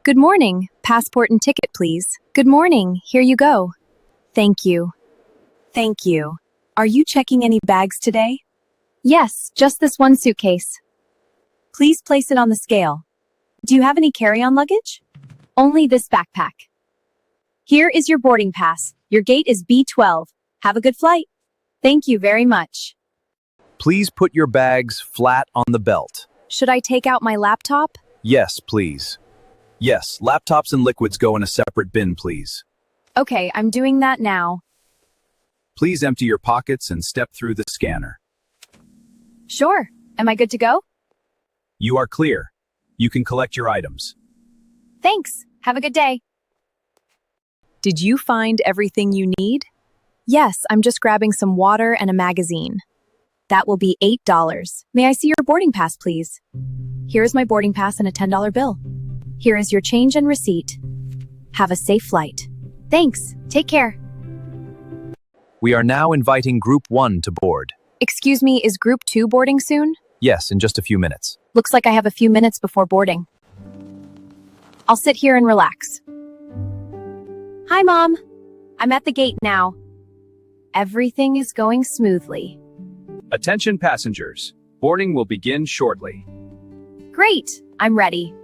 Good morning. Passport and ticket, please. Good morning. Here you go. Thank you. Thank you. Are you checking any bags today? Yes, just this one suitcase. Please place it on the scale. Do you have any carry-on luggage? Only this backpack. Here is your boarding pass. Your gate is B12. Have a good flight. Thank you very much. Please put your bags flat on the belt. Should I take out my laptop? Yes, please. Yes, laptops and liquids go in a separate bin, please. Okay, I'm doing that now. Please empty your pockets and step through the scanner. Sure. Am I good to go? You are clear. You can collect your items. Thanks. Have a good day. Did you find everything you need? Yes, I'm just grabbing some water and a magazine. That will be $8. May I see your boarding pass, please? Here is my boarding pass and a $10 bill. Here is your change and receipt. Have a safe flight. Thanks. Take care. We are now inviting Group 1 to board. Excuse me, is Group 2 boarding soon? Yes, in just a few minutes. Looks like I have a few minutes before boarding. I'll sit here and relax. Hi, Mom. I'm at the gate now. Everything is going smoothly. Attention passengers. Boarding will begin shortly. Great. I'm ready.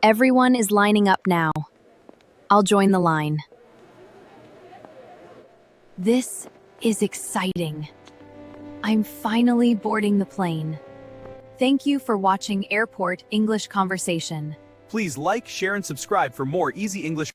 Everyone is lining up now. I'll join the line. This is exciting. I'm finally boarding the plane. Thank you for watching Airport English Conversation. Please like, share, and subscribe for more easy English